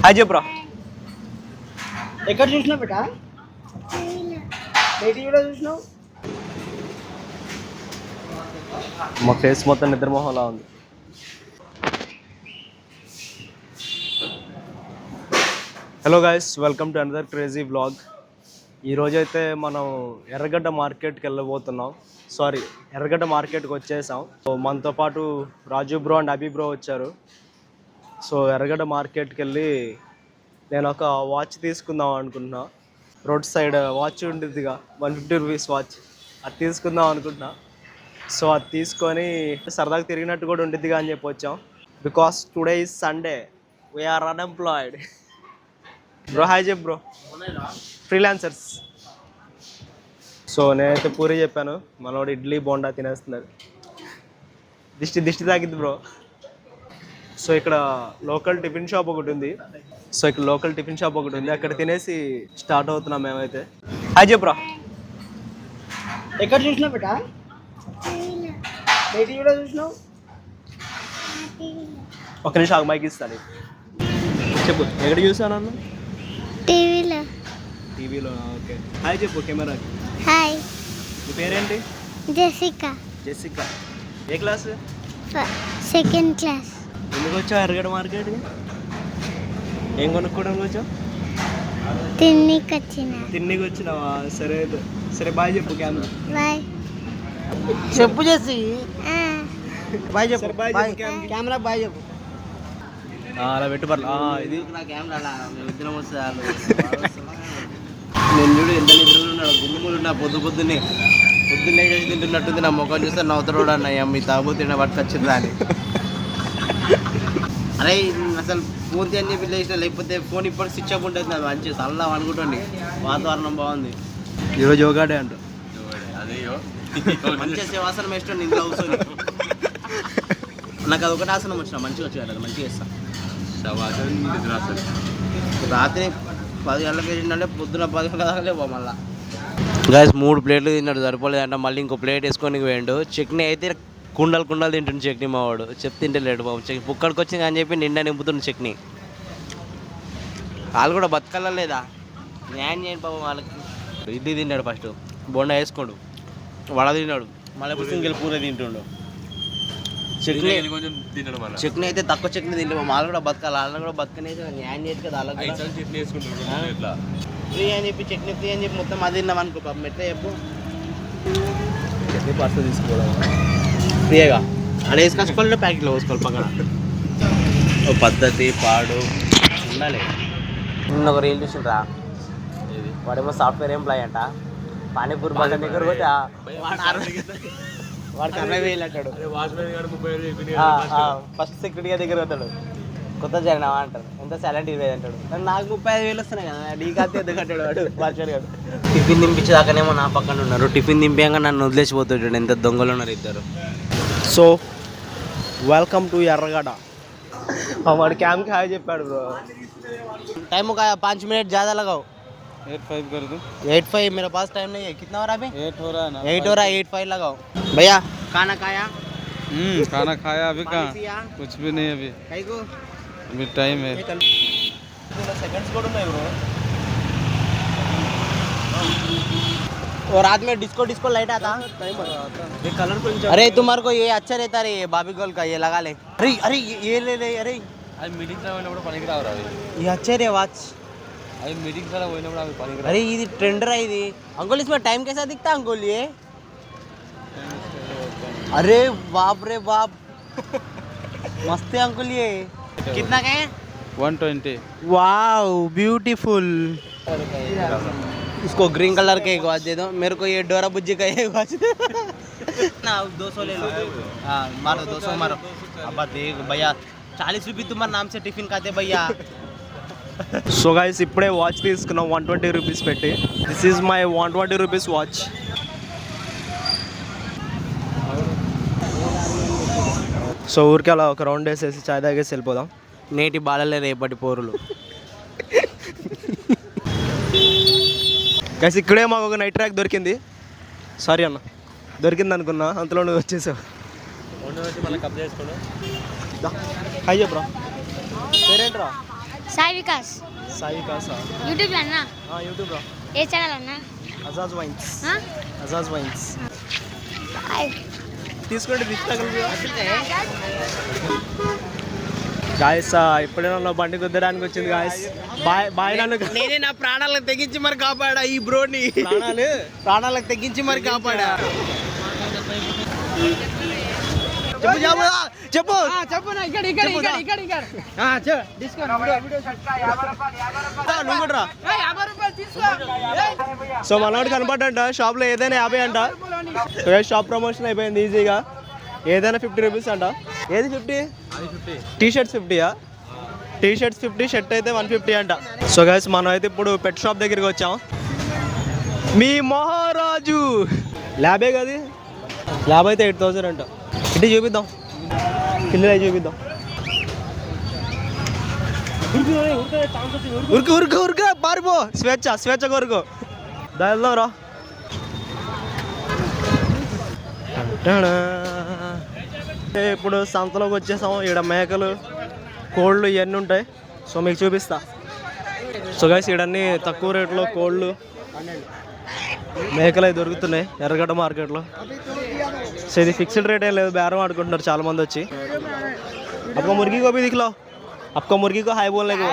Hi చెప్పరా. ఎక్కడ చూసినావు బేటా? టీవీలో చూసినావు? మా ఫేస్ మొత్తం నిద్రమోహంలా ఉంది. Hello guys, welcome to another crazy vlog. ఈరోజైతే మనం ఎర్రగడ్డ మార్కెట్కి వెళ్ళబోతున్నాం. ఎర్రగడ్డ మార్కెట్కి వచ్చేసాం. సో మనతో పాటు Raju bro and Abhi bro వచ్చారు. సో ఎర్రగడ్డ మార్కెట్కి వెళ్ళి నేను ఒక వాచ్ తీసుకుందాం అనుకుంటున్నా. రోడ్ సైడ్ వాచ్ ఉండిద్దిగా 150 రూపీస్ వాచ్, అది తీసుకుందాం అనుకుంటున్నా. సో అది తీసుకొని సరదాగా తిరిగినట్టు కూడా ఉండిద్దిగా అని చెప్పి వచ్చాం. Because today is Sunday, we are unemployed. Bro hi చెప్పు బ్రో. ఫ్రీలాన్సర్స్. సో నేనైతే పూరి చెప్పాను, మనోడు ఇడ్లీ బోండా తినేస్తున్నాడు. దిష్టి తాకిద్ది బ్రో. సో ఇక్కడ లోకల్ టిఫిన్ షాప్ ఒకటి ఉంది. అక్కడ తినేసి స్టార్ట్ అవుతున్నాం మేమైతే. హాయ్ చెప్పురా. ఎక్కడ చూసినావు బేటా? టీవీలో చూసినావు? ఒక నిమిషం మైక్ ఇస్తాను, చెప్పు. ఎక్కడ చూసాను అన్న? టీవీలో. ఓకే. హాయ్ చెప్పు కెమెరాకి. హాయ్. నీ పేరేంటి? జెసికా. ఏ క్లాస్? Second class. ఎందుకు వచ్చావు ఎర్రగడ్డ మార్కెట్కి? ఏం కొనుక్కోవడానికి వచ్చావు? తిన్నికి వచ్చినావా? సరే బాయ్ చెప్పు కెమెరా. బాయ్ చెప్పు చేసి బాయ్ చెప్పు. బాయ్ బాయ్ చెప్పు కెమెరా బాయ్ చెప్పు. అలా పెట్టు పర్లే. ఇది నేను చూడు ఎంత నిద్రలో ఉన్నాడు, గుమ్ములు ఉన్నా పొద్దున్నే చేసి తింటున్నట్టుంది. నా ముఖం చూస్తే నవ్వుతాడు అన్నయ్య, మీ తాగుతున్న పట్టుకొచ్చిందా అని. అరే అసలు ఫోన్ అని చెప్పి లేచిన, లేకపోతే ఫోన్ ఇప్పటికి స్విచ్ ఆఫ్ ఉంటుంది. అది మంచి చల్లాం అనుకుంటుంది, వాతావరణం బాగుంది. ఈరోజు యోగా డే అంట. అదేయో మంచిగా శివాసనం వేస్తుంది ఇంట్లో కూర్చొని. నాకు అది ఒకటి ఆసనం వచ్చిన మంచిగా వచ్చి అది మంచిగా వేస్తాను. రాత్రి 10 గంటలకు వేసిండే, పొద్దున 10 గంటల దాకా లేవు మళ్ళీ. గాయస్ 3 ప్లేట్లు తిన్నాడు, సరిపోలేదంట. మళ్ళీ ఇంకో ప్లేట్ వేసుకొని పోయాడు. చట్నీ అయితే కుండలు తింటుండు చట్నీ. మా వాడు చెప్తుంటే లేడు బాబు. పుక్కడికి వచ్చింది అని చెప్పి నిండా నింపుతుండు చట్నీ. వాళ్ళు కూడా బతకాల లేదా, న్యాయం చేయండి బాబు వాళ్ళకి. ఇడ్లీ తిన్నాడు, ఫస్ట్ బొండ వేసుకోడు, వడ తిన్నాడు, మళ్ళీ సింగిల్ పూర తింటుండు. చట్నీ అయితే తక్కువ చట్నీ తింటే వాళ్ళు కూడా బతకాలి. వాళ్ళని కూడా బతకనేసి న్యాయం చేయదు కదా. వాళ్ళకి ఫ్రీ అని చెప్పి చట్నీ ఫ్రీ అని చెప్పి మొత్తం అది తిన్నాం అనుకో పాపం, ఎట్లా చెప్పు. చట్నీ పార్సల్ తీసుకోవడం ఫ్రీగా అక్కడ వేసుకొచ్చుకోవాలి, ప్యాకెట్లో వేసుకోవాలి పక్కన. ఓ పద్ధతి పాడు ఉండాలి. నిన్న ఒక రీల్ చూసిండ్రా, వాడేమో సాఫ్ట్వేర్ ఎంప్లాయ్ అంట. పానీపూరి బండి దగ్గర పోతే వాడికి 60,000 అంటాడు. ఫస్ట్ సెక్యూరిటీ దగ్గర పోతాడు, కొత్త జాయిన్ అంటారు, ఎంత సాలరీ 20,000 అంటాడు. నాకు 35,000 వస్తున్నాయి కదా, డీ కాతే ఎందుకు అంటాడు వాడు వాచ్మెన్ గారు. టిఫిన్ దింపించేదాకానేమో నా పక్కన ఉన్నారు, టిఫిన్ దింపాక నన్ను వదిలేసిపోతాడు. ఎంత దొంగలు ఉన్నారు ఇద్దరు. సో వెల్కమ్ టు ఎర్రగడ్డ. వాడు క్యామ్కి హాయ్ చెప్పాడు బ్రో. टाइम का 5 मिनट ज़्यादा लगाओ. 8-5 कर दूं? 8-5 मेरे पास टाइम नहीं है. कितना हो रहा है अभी? 8 हो रहा है ना. 8 हो रहा है, 8-5 लगाओ. भैया खाना खाया? खाना खाया अभी पानी कहाँ? पिया? कुछ भी नहीं अभी. कहीं को अभी टाइम है. సెకండ్స్ కూడా ఉన్నాయి బ్రో. और रात में डिस्को लाइट आता. ये कलर కొంచెం. अरे तुम्हारे को ये अच्छा रहता रे, बाबी गर्ल का ये लगा ले. अरे ये ले. अरे అది మీటింగ్ సార్ పోయినప్పుడు పనికి రావురా అవి. ये अच्छा रे वाच. అది మీటింగ్ సార్ పోయినప్పుడు అవి పనికి రావు. अरे ये ट्रेंड रहा है अंकुल. इसमें टाइम कैसा दिखता है अंकुल ये? अरे बाप रे बाप, मस्त है अंकुल ये. कितना का है? 120. Wow beautiful. इसको ग्रीन कलर का एक वॉच दे दो, मेरे को ये डोरा बुज्जी का एक वॉच ना 200 ले लो. हाँ मारो 200 मारो. अब देख भैया 40 रुपये तुम्हारे नाम से टिफिन खाते भैया. సో గైస్ ఇప్పుడే వాచ్ తీసుకున్నాం 120 రూపీస్ పెట్టి. This is my 120 rupees watch. So ఊరికి అలా ఒక రౌండ్ వేసేసి చాయ్ తాగేసి వెళ్ళిపోదాం. నేటి బాలలే రేపటి పోరులు. గైస్ ఇక్కడే మాకు ఒక నైట్ ట్రాక్ దొరికింది. సారీ అన్న, దొరికింది అనుకున్నా, అంతలో నువ్వు వచ్చేసావు. మళ్ళీ కప్ చేసుకోండి. హాయ్ చెప్పరా. పేరేంట్రా? సాయి వికాస్ సాయి కాసా యూట్యూబ్ లో అన్నా యూట్యూబ్ రా ఏ ఛానల్ అన్నా అజాజ్ వైన్స్ ఆ? Ajaz wines hi. తీసుకోండి గాయస్ ఇప్పుడే నన్ను బండి కుద్దడానికి వచ్చింది గాయస్ బాయ్ నన్ను నేనే నా ప్రాణాలకు తెగించి మరి కాపాడా ఈ బ్రోని. ప్రాణాలకు తెగించి మరి కాపాడా. చెప్పు చెప్పు నువ్వు కూడా రా. సో మనోడు కనపడ్డంట షాప్లో ఏదైనా 50 అంట. షాప్ ప్రమోషన్ అయిపోయింది ఈజీగా. ఏదైనా 50 రూపీస్ అంట. ఏది 50? టీ షర్ట్స్ 50యా? టీ షర్ట్స్ 50, షర్ట్ అయితే 150 అంట. సో గైస్ మనం అయితే ఇప్పుడు పెట్ షాప్ దగ్గరికి వచ్చాం. మీ మహారాజు ల్యాబే కది. ల్యాబ్ అయితే 8000 అంట. ఇటు చూపిద్దాం, పిల్లలు అవి చూపిద్దాం. ఉరుకు ఉరుకు ఉరుకు పారిపో. స్వేచ్ఛ కొరకు దాల్దాం రా. ఇప్పుడు సంతలోకి వచ్చేసాం. ఇక్కడ మేకలు, కోళ్ళు ఇవన్నీ ఉంటాయి. సో మీకు చూపిస్తా. సో గైస్ ఇవన్నీ తక్కువ రేట్లో కోళ్ళు, మేకలు అవి దొరుకుతున్నాయి ఎర్రగడ్డ మార్కెట్లో. సో ఇది ఫిక్స్డ్ రేట్ ఏం లేదు, బేరం ఆడుకుంటున్నారు చాలా మంది వచ్చి. आपको मुर्गी को भी दिख लो, आपको मुर्गी को हाई बोलने को.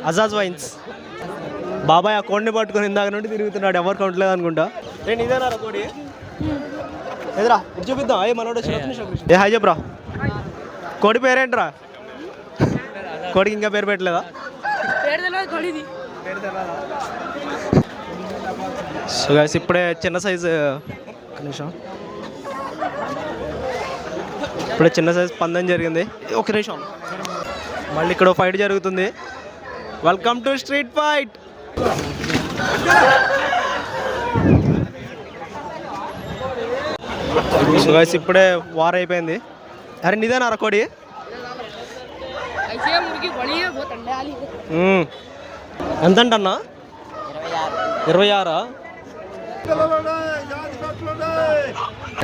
అజాజ్ వైన్స్ బాబాయ్ ఆ కోడిని పట్టుకొని ఇందాక నుండి తిరుగుతున్నాడు, ఎవరు కౌంట్లేదు అనుకుంటా. నేను ఇదేనా కోడి ఎదురా ఇటు చూపిద్దాం. అయ్యి మనోడు ఏ హాయ్ చెప్పరా. కోడి పేరేంట్రా? కోడికి ఇంకా పేరు పెట్టలేదా? సో గైస్ ఇప్పుడే చిన్న సైజు నిమిషం, ఇప్పుడే చిన్న సైజు పందెం జరిగింది. ఒక నిమిషం, మళ్ళీ ఇక్కడ ఫైట్ జరుగుతుంది. Welcome to street fight. So guys ఇప్పుడే వార్ అయిపోయింది. అరే నిదేనా కోడి? ఎంత అంటన్నా? 26.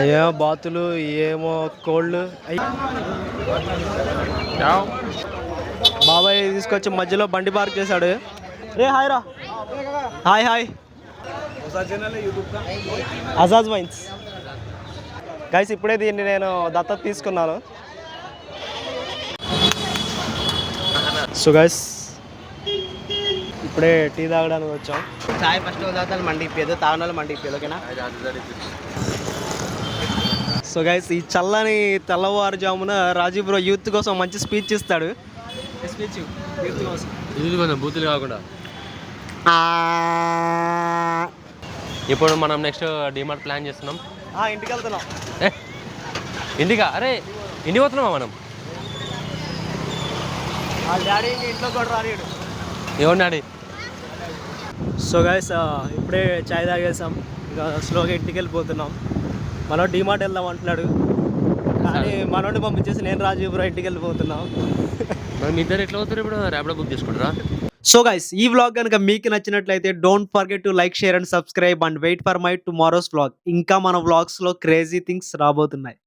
అయ్యో బాతులు, ఏమో కోళ్ళు. బాబాయ్ తీసుకొచ్చి మధ్యలో బండి పార్క్ చేశాడు. రే హాయ్ రా. Hi Ajaz wines. గైస్ ఇప్పుడే దీన్ని నేను దత్తత తీసుకున్నాను. సో గైస్ ఇప్పుడే టీ తాగడానికి వచ్చాం. చాయ్ ఫస్ట్ తాగుతాను, మండి ఇప్పేది తాగనాలు మండి ఇప్పేది. ఓకేనా? సో గైస్ ఈ చల్లని తెల్లవారుజామున రాజీవ్ బ్రో యూత్ కోసం మంచి స్పీచ్ ఇస్తాడు. స్పీచ్ యూత్ కోసం బూతులు కాకుండా. ఇప్పుడు మనం నెక్స్ట్ డిమార్ట్ ప్లాన్ చేస్తున్నాం. ఇంటికి వెళ్తున్నాం. ఇంటికా? అరే ఇంటికి పోతున్నామా మనం? వాళ్ళ డాడీ ఇంట్లో కూడా రానిడు. ఏమన్నా డాడీ? సో గైస్ ఇప్పుడే చాయ్ తాగేసాం, ఇంకా స్లోగా ఇంటికి వెళ్ళిపోతున్నాం. మనం డిమార్ట్ వెళ్దాం అంటున్నాడు, కానీ మనోడిని పంపించేసి నేను రాజీవ్ బ్రో ఇంటికి వెళ్ళిపోతున్నాం. మనం ఇద్దరు ఎట్లా అవుతారు ఇప్పుడు? ర్యాపిడో బుక్ చేసుకుంటారా? సో గైస్ ఈ వ్లాగ్ కనుక మీకు నచ్చినట్లయితే don't forget to like, share and subscribe and wait for my tomorrow's vlog. ఇంకా మన వ్లాగ్స్లో క్రేజీ థింగ్స్ రాబోతున్నాయి.